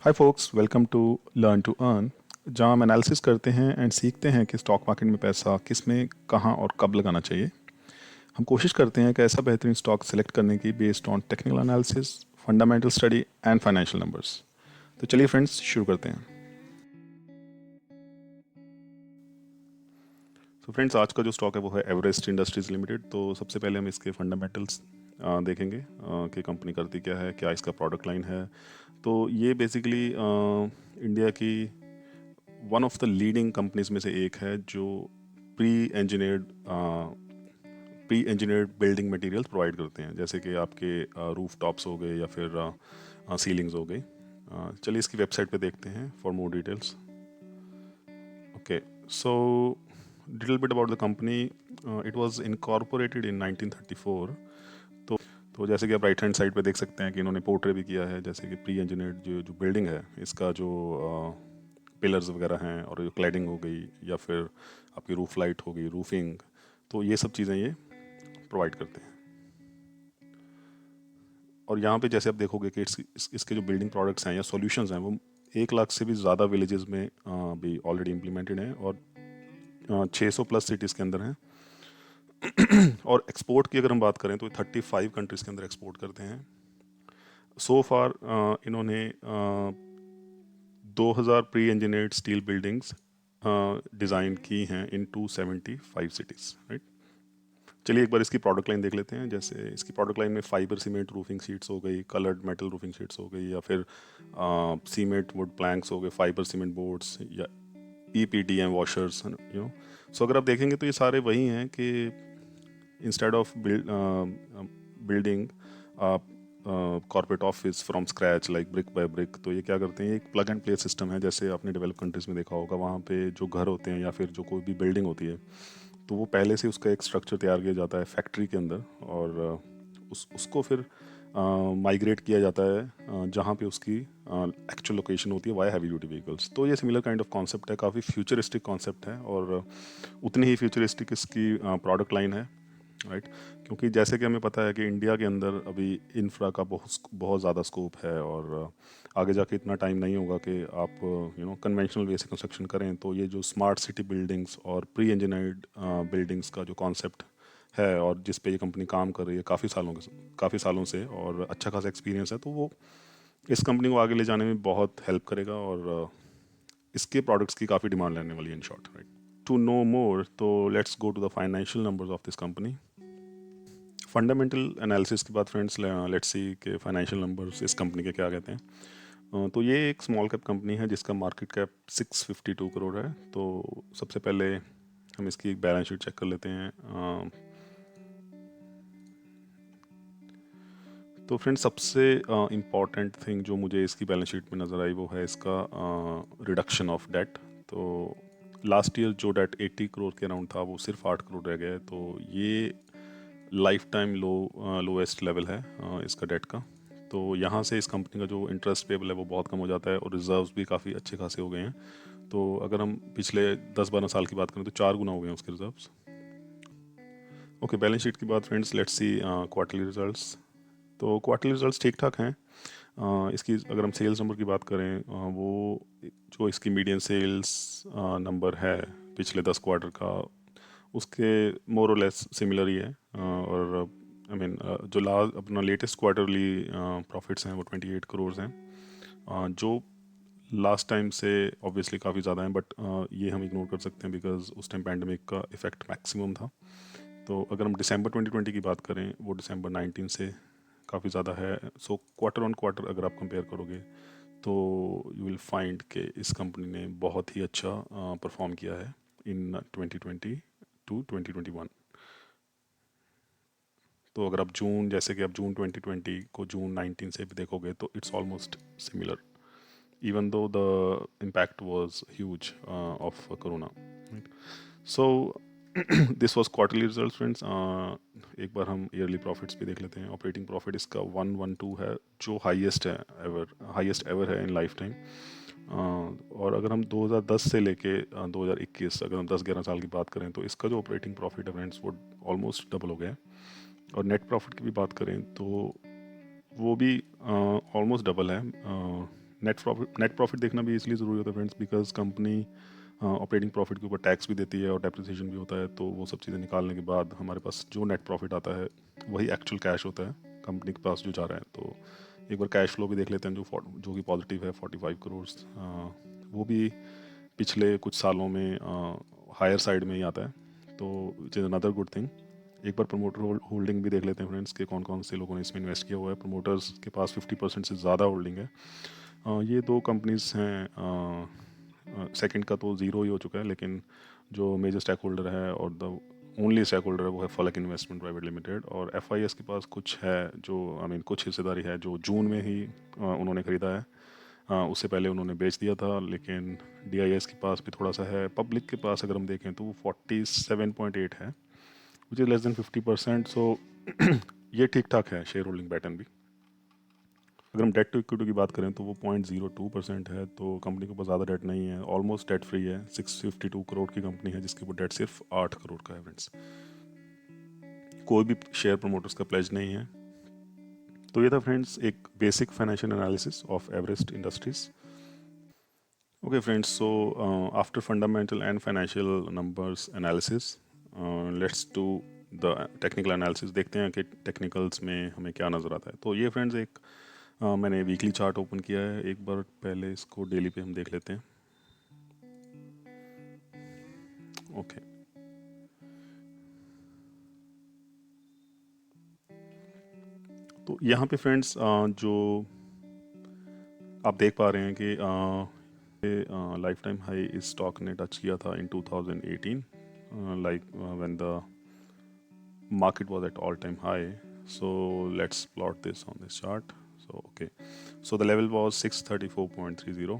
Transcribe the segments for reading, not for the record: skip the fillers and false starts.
Hi folks, welcome to learn to earn, जहाँ हम analysis करते हैं एंड सीखते हैं कि स्टॉक मार्केट में पैसा किस में, कहाँ और कब लगाना चाहिए। हम कोशिश करते हैं कि ऐसा बेहतरीन स्टॉक सेलेक्ट करने की based on technical analysis, fundamental study and financial numbers. तो चलिए फ्रेंड्स, शुरू करते हैं। तो फ्रेंड्स, आज का जो स्टॉक है वो है एवरेस्ट इंडस्ट्रीज लिमिटेड। तो सबसे पहले हम इसके फंडामेंटल्स देखेंगे कि कंपनी करती क्या है, क्या इसका प्रोडक्ट लाइन है। तो ये बेसिकली इंडिया की one of the leading companies में से एक है जो pre engineered pre engineered building materials provide करते हैं, जैसे कि आपके रूफ टॉप्स हो गए या फिर सीलिंग्स हो गई। चलिए इसकी वेबसाइट पे देखते हैं for more details. Okay, so little bit about the company. It was incorporated in 1934। तो जैसे कि आप राइट हैंड साइड पे देख सकते हैं कि इन्होंने पोर्ट्रे भी किया है, जैसे कि प्री इंजीनियर्ड जो जो बिल्डिंग है, इसका जो पिलर्स वगैरह हैं और जो क्लैडिंग हो गई या फिर आपकी रूफ लाइट हो गई, रूफिंग, तो ये सब चीज़ें ये प्रोवाइड करते हैं। और यहाँ पे जैसे आप देखोगे कि इसके जो बिल्डिंग प्रोडक्ट्स हैं या सॉल्यूशंस हैं वो 1 लाख से भी ज़्यादा विलेजेस में भी ऑलरेडी इम्प्लीमेंटेड हैं और 600 प्लस सिटीज़ के अंदर हैं। और एक्सपोर्ट की अगर हम बात करें तो 35 कंट्रीज़ के अंदर एक्सपोर्ट करते हैं। सो फार इन्होंने 2000 pre engineered steel buildings design की हैं इन 275 सिटीज़, राइट। चलिए एक बार इसकी प्रोडक्ट लाइन देख लेते हैं। जैसे इसकी प्रोडक्ट लाइन में फाइबर सीमेंट रूफिंग शीट्स हो गई, कलर्ड मेटल रूफिंग शीट्स हो गई, या फिर सीमेंट वुड प्लैंक्स हो गए, फाइबर सीमेंट बोर्ड्स या EPDM वॉशर्स, सो अगर आप देखेंगे तो ये सारे वही हैं कि instead of building corporate office from scratch like brick by brick, तो ये क्या करते हैं, एक प्लग एंड प्ले सिस्टम है। जैसे आपने डेवलप कंट्रीज़ में देखा होगा, वहाँ पे जो घर होते हैं या फिर जो कोई भी बिल्डिंग होती है, तो वो पहले से उसका एक स्ट्रक्चर तैयार किया जाता है फैक्ट्री के अंदर, और उसको फिर माइग्रेट किया जाता है जहाँ पे उसकी एक्चुअल लोकेशन होती है वाया हैवी ड्यूटी व्हीकल्स। तो ये सिमिलर काइंड ऑफ कॉन्सेप्ट है, काफ़ी फ्यूचरिस्टिक कॉन्सेप्ट है, और उतनी ही फ्यूचरिस्टिक इसकी प्रोडक्ट लाइन है, राइट। क्योंकि जैसे कि हमें पता है कि इंडिया के अंदर अभी इंफ्रा का बहुत बहुत ज़्यादा स्कोप है, और आगे जाके इतना टाइम नहीं होगा कि आप कन्वेंशनल वे से कंस्ट्रक्शन करें। तो ये जो स्मार्ट सिटी बिल्डिंग्स और प्री इंजीनियर्ड बिल्डिंग्स का जो कॉन्सेप्ट है और जिस पे ये कंपनी काम कर रही है काफ़ी सालों से, और अच्छा खासा एक्सपीरियंस है, तो वो इस कंपनी को आगे ले जाने में बहुत हेल्प करेगा, और इसके प्रोडक्ट्स की काफ़ी डिमांड रहने वाली है in short, right. To know more, तो let's go to the financial numbers of this company. Fundamental analysis के बाद फ्रेंड्स, लेट्स सी के फाइनेंशियल नंबर्स इस कंपनी के क्या कहते हैं। तो ये एक स्मॉल कैप कंपनी है जिसका मार्केट कैप 652 करोड़ है। तो सबसे पहले हम इसकी एक बैलेंस शीट चेक कर लेते हैं। तो फ्रेंड्स, सबसे इम्पॉर्टेंट थिंग जो मुझे इसकी बैलेंस शीट में नज़र आई वो है इसका रिडक्शन ऑफ डेट। तो लास्ट ईयर जो डेट 80 करोड़ के अराउंड था वो सिर्फ 8 करोड़ रह गया है। तो ये लाइफ टाइम लोएस्ट लेवल है इसका डेट का। तो यहाँ से इस कंपनी का जो इंटरेस्ट पेबल है वो बहुत कम हो जाता है, और रिजर्व्स भी काफ़ी अच्छे खासे हो गए हैं। तो अगर हम पिछले 10-12 साल की बात करें तो 4 गुना हो गए हैं उसके रिजर्व्स। ओके, बैलेंस शीट के बाद friends, let's see quarterly results. तो क्वार्टरली रिजल्ट्स ठीक ठाक हैं। इसकी अगर हम सेल्स नंबर की बात करें, वो जो इसकी मीडियन सेल्स नंबर है पिछले 10 क्वार्टर का, उसके मोर और लेस सिमिलर ही है। और आई मीन जो अपना लेटेस्ट क्वार्टरली प्रॉफिट्स हैं वो 28 करोड़ हैं, जो लास्ट टाइम से ऑब्वियसली काफ़ी ज़्यादा हैं, बट ये हम इग्नोर कर सकते हैं बिकॉज उस टाइम पैंडमिक का इफेक्ट मैक्सिमम था। तो अगर हम दिसंबर 2020 की बात करें, वो दिसंबर 19 से काफ़ी ज़्यादा है। सो क्वार्टर ऑन क्वार्टर अगर आप कंपेयर करोगे तो यू विल फाइंड कि इस कंपनी ने बहुत ही अच्छा परफॉर्म किया है इन 2020 टू 2021। तो अगर आप जैसे कि आप जून 2020 को जून 19 से भी देखोगे तो it's almost similar, even though the impact was huge of corona, right? So this was quarterly results friends. एक बार हम ईयरली प्रॉफिट्स भी देख लेते हैं। ऑपरेटिंग प्रॉफिट इसका 112 है, जो हाईएस्ट एवर है इन लाइफ टाइम। और अगर हम 2010 से लेके 2021, अगर हम 10-11 साल की बात करें, तो इसका जो ऑपरेटिंग प्रॉफिट है फ्रेंड्स वो ऑलमोस्ट डबल हो गया है। और नेट प्रॉफिट की भी बात करें तो वो भी ऑलमोस्ट डबल है। नेट प्रॉफिट देखना भी इसलिए ज़रूरी होता है friends, because company operating profit के ऊपर टैक्स भी देती है और डेप्रिसिएशन भी होता है, तो वो सब चीज़ें निकालने के बाद हमारे पास जो नेट प्रॉफिट आता है वही एक्चुअल कैश होता है कंपनी के पास जो जा रहा है। तो एक बार कैश फ्लो भी देख लेते हैं जो कि पॉजिटिव है 45 करोड़, वो भी पिछले कुछ सालों में हायर साइड में ही आता है, तो it is another good thing. एक बार प्रमोटर होल्डिंग भी देख लेते हैं फ्रेंड्स के कौन कौन से लोगों ने इसमें इन्वेस्ट किया हुआ है। प्रमोटर्स के पास 50% से ज़्यादा होल्डिंग है। ये दो कंपनीज हैं, सेकंड का तो ज़ीरो ही हो चुका है, लेकिन जो मेजर स्टेक होल्डर है और द ओनली स्टेक होल्डर है वो है फलक इन्वेस्टमेंट प्राइवेट लिमिटेड। और एफआईएस के पास कुछ है जो कुछ हिस्सेदारी है जो जून में ही उन्होंने ख़रीदा है। उससे पहले उन्होंने बेच दिया था, लेकिन डीआईएस के पास भी थोड़ा सा है। पब्लिक के पास अगर हम देखें तो वो 47.8 है, विच इज़ लेस देन 50%। सो ये ठीक ठाक है शेयर होल्डिंग पैटर्न भी। अगर हम डेट टू इक्विटी की बात करें तो वो 0.02% है, तो कंपनी के ऊपर ज़्यादा डेट नहीं है, ऑलमोस्ट डेट फ्री है। 652 करोड़ की कंपनी है जिसके ऊपर डेट सिर्फ 8 करोड़ का है फ्रेंड्स। कोई भी शेयर प्रमोटर्स का प्लेज नहीं है। तो ये था फ्रेंड्स एक basic financial analysis of Everest industries. Okay friends, so after fundamental and financial numbers analysis, let's do the technical analysis। देखते हैं कि टेक्निकल्स में हमें क्या नज़र आता है। तो ये फ्रेंड्स एक मैंने वीकली चार्ट ओपन किया है, एक बार पहले इसको डेली पे हम देख लेते हैं। ओके तो यहाँ पे फ्रेंड्स जो आप देख पा रहे हैं कि लाइफ टाइम हाई इस स्टॉक ने टच किया था इन 2018, like when the market was at all time high. So let's plot this on this chart. So okay, so the level was 634.30,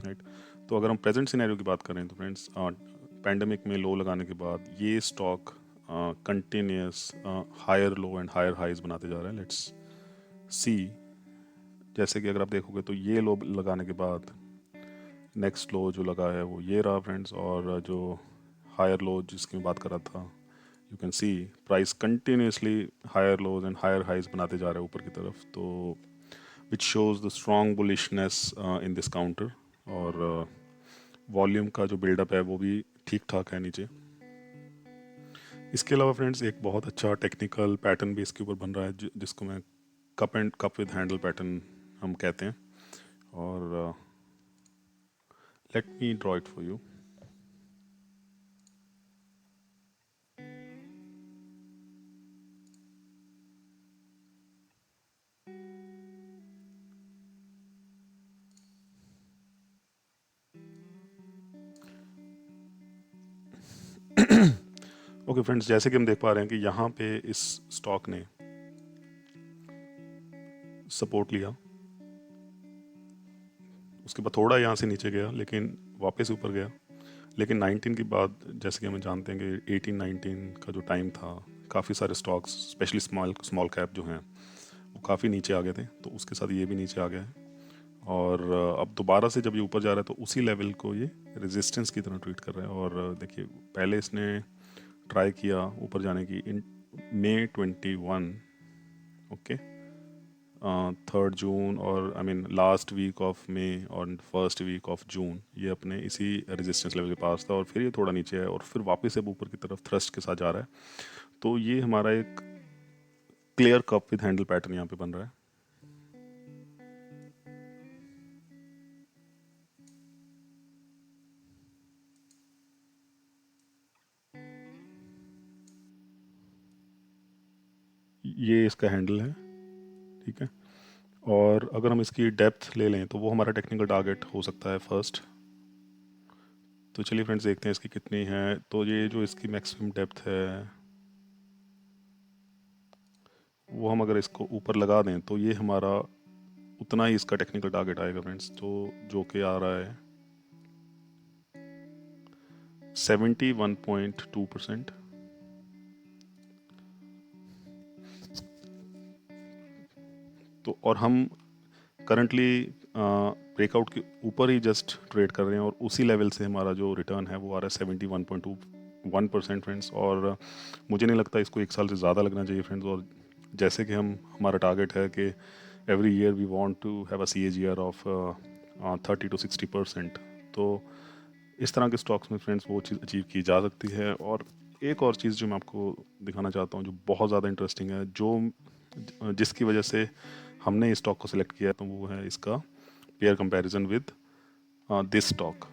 right? तो अगर हम प्रेजेंट सिनेरियो की बात करें तो फ्रेंड्स पैंडमिक में लो लगाने के बाद ये stock continues higher low and higher highs बनाते जा रहा है। लेट्स सी, जैसे कि अगर आप देखोगे तो ये लो लगाने के बाद नेक्स्ट लो जो लगा है वो ये रहा फ्रेंड्स, और जो हायर लो जिसकी मैं बात कर रहा था, you can see price continuously higher lows and higher highs बनाते जा रहे हैं ऊपर की तरफ, तो which shows the strong bullishness in this counter. और वॉल्यूम का जो बिल्डअप है वो भी ठीक ठाक है नीचे। इसके अलावा फ्रेंड्स एक बहुत अच्छा टेक्निकल पैटर्न भी इसके ऊपर बन रहा है जिसको मैं कप विद हैंडल पैटर्न हम कहते हैं। और let me draw it for you. Okay friends, जैसे कि हम देख पा रहे हैं कि यहाँ पे इस स्टॉक ने सपोर्ट लिया, उसके बाद थोड़ा यहाँ से नीचे गया लेकिन वापस ऊपर गया। लेकिन 19 के बाद जैसे कि हम जानते हैं कि 18-19 का जो टाइम था, काफ़ी सारे स्टॉक्स स्पेशली स्मॉल कैप जो हैं वो काफ़ी नीचे आ गए थे, तो उसके साथ ये भी नीचे आ गया है। और अब दोबारा से जब ये ऊपर जा रहा है तो उसी लेवल को ये रेजिस्टेंस की तरह ट्रीट कर रहा है। और देखिए पहले इसने ट्राई किया ऊपर जाने की इन May 21, ओके, 3 जून और लास्ट वीक ऑफ मे और फर्स्ट वीक ऑफ जून ये अपने इसी रेजिस्टेंस लेवल के पास था, और फिर ये थोड़ा नीचे है और फिर वापस से ऊपर की तरफ थ्रस्ट के साथ जा रहा है। तो ये हमारा एक clear cup with handle pattern यहाँ पे बन रहा है। ये इसका हैंडल है, ठीक है। और अगर हम इसकी डेप्थ ले लें तो वो हमारा टेक्निकल टारगेट हो सकता है फर्स्ट। तो चलिए फ्रेंड्स देखते हैं इसकी कितनी है। तो ये जो इसकी मैक्सिमम डेप्थ है वो हम अगर इसको ऊपर लगा दें तो ये हमारा उतना ही इसका टेक्निकल टारगेट आएगा फ्रेंड्स, तो जो कि आ रहा है 71.2%। तो और हम करंटली ब्रेकआउट के ऊपर ही जस्ट ट्रेड कर रहे हैं और उसी लेवल से हमारा जो रिटर्न है वो आ रहा है 71.21% फ्रेंड्स। और मुझे नहीं लगता इसको एक साल से ज़्यादा लगना चाहिए फ्रेंड्स। और जैसे कि हमारा टारगेट है कि every year we want to have a CAGR of 30 to 60%. तो इस तरह के स्टॉक्स में फ्रेंड्स वो चीज़ अचीव की जा सकती है। और एक और चीज़ जो मैं आपको दिखाना चाहता हूँ जो बहुत ज़्यादा इंटरेस्टिंग है, जो जिसकी वजह से हमने इस स्टॉक को सिलेक्ट किया है, तो वो है इसका peer comparison with this stock.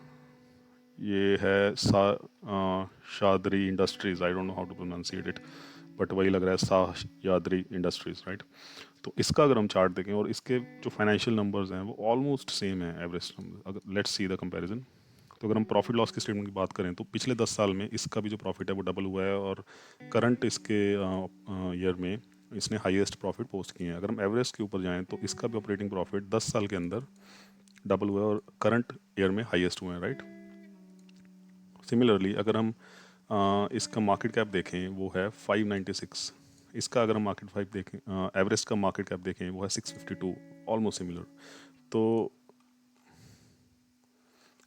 ये है Shadri industries, I don't know how to pronounciate it, but वही लग रहा है शाहयादरी इंडस्ट्रीज, राइट। तो इसका अगर हम चार्ट देखें और इसके जो फाइनेंशियल नंबर्स हैं वो ऑलमोस्ट सेम है एवरेज नंबर। अगर लेट्स सी द कंपैरिजन, तो अगर हम प्रॉफिट लॉस की स्टेटमेंट की बात करें तो पिछले 10 साल में इसका भी जो प्रॉफिट है वो डबल हुआ है, और करंट इसके ईयर में इसने हाईएस्ट प्रॉफिट पोस्ट किए हैं। अगर हम एवरेज के ऊपर जाएं तो इसका भी ऑपरेटिंग प्रॉफिट 10 साल के अंदर डबल हुआ है और करंट ईयर में हाईएस्ट हुए हैं, राइट। सिमिलरली अगर हम इसका मार्केट कैप देखें वो है 596, इसका अगर हम मार्केट फाइव देखें एवरेज का मार्केट कैप देखें वो है 652, ऑलमोस्ट सिमिलर। तो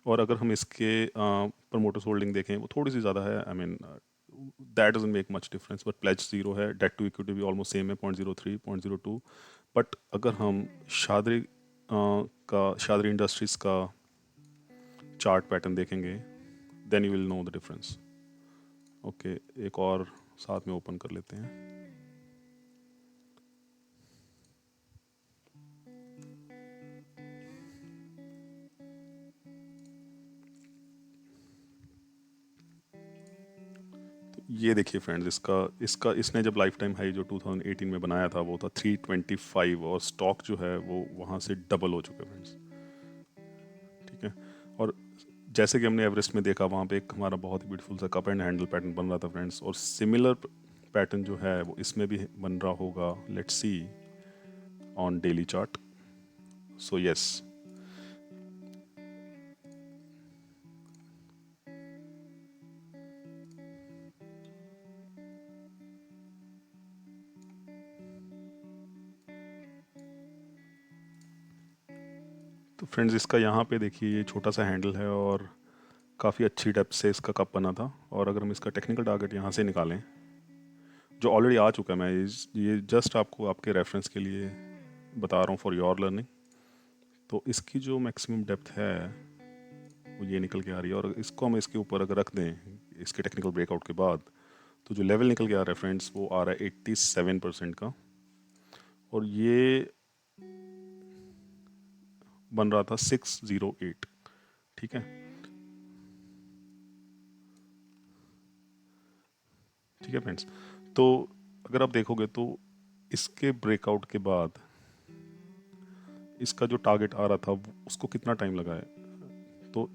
और अगर हम इसके प्रमोटर्स होल्डिंग देखें वो थोड़ी सी ज़्यादा है, I mean that doesn't make much difference, but pledge zero है, डेट टू इक्विटी भी ऑलमोस्ट सेम है 0.03 0.02। बट अगर हम शादरी इंडस्ट्रीज़ का चार्ट पैटर्न देखेंगे then you will know the difference. Okay, एक और साथ में ओपन कर लेते हैं। ये देखिए फ्रेंड्स, इसका इसका इसने जब लाइफ टाइम हाई जो 2018 में बनाया था वो था 325, और स्टॉक जो है वो वहाँ से डबल हो चुका है फ्रेंड्स, ठीक है। और जैसे कि हमने एवरेस्ट में देखा वहाँ पे एक हमारा बहुत ही ब्यूटीफुल सा कप एंड हैंडल पैटर्न बन रहा था फ्रेंड्स, और सिमिलर पैटर्न जो है वो इसमें भी बन रहा होगा। Let's see on daily chart. So yes, तो फ्रेंड्स इसका यहाँ पे देखिए ये छोटा सा हैंडल है और काफ़ी अच्छी डेप्थ से इसका कप बना था। और अगर हम इसका टेक्निकल टारगेट यहाँ से निकालें जो ऑलरेडी आ चुका है, मैं ये जस्ट आपको आपके रेफरेंस के लिए बता रहा हूँ फॉर योर लर्निंग। तो इसकी जो मैक्सिमम डेप्थ है वो ये निकल के आ रही है, और इसको हम इसके ऊपर अगर रख दें इसके टेक्निकल ब्रेकआउट के बाद, तो जो लेवल निकल के आ रहा है फ्रेंड्स वो आ रहा है 87% का, और ये बन रहा था 608, ठीक है। ठीक है फ्रेंड्स, तो अगर आप देखोगे तो इसके ब्रेकआउट के बाद इसका जो टारगेट आ रहा था उसको कितना टाइम लगा है, तो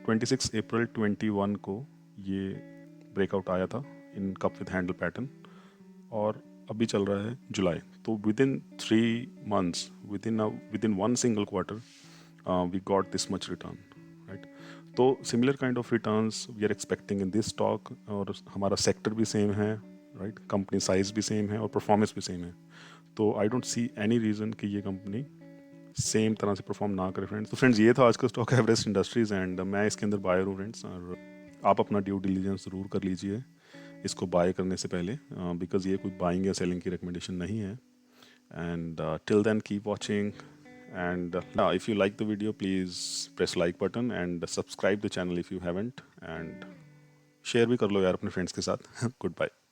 26 अप्रैल 21 को ये ब्रेकआउट आया था in cup with handle pattern, और अभी चल रहा है जुलाई। तो within 3 months, within one single quarter we got this much return, right. तो similar kind of returns we are expecting in this stock, और हमारा सेक्टर भी सेम है, राइट, कंपनी साइज भी सेम है और परफॉर्मेंस भी सेम है। तो I don't see any reason कि ये कंपनी सेम तरह से परफॉर्म ना करे फ्रेंड्स। तो फ्रेंड्स ये था आज का स्टॉक एवरेस्ट इंडस्ट्रीज़, एंड मैं इसके अंदर बायर हूँ फ्रेंड्स, और आप अपना ड्यू डिलीजेंस ज़रूर कर लीजिए इसको बाय करने से पहले, बिकॉज ये कोई बाइंग या सेलिंग की रिकमेंडेशन नहीं है। And till then keep watching, and if you like the video please press like button and subscribe the channel if you haven't, and share भी कर लो यार अपने फ्रेंड्स के साथ। Goodbye.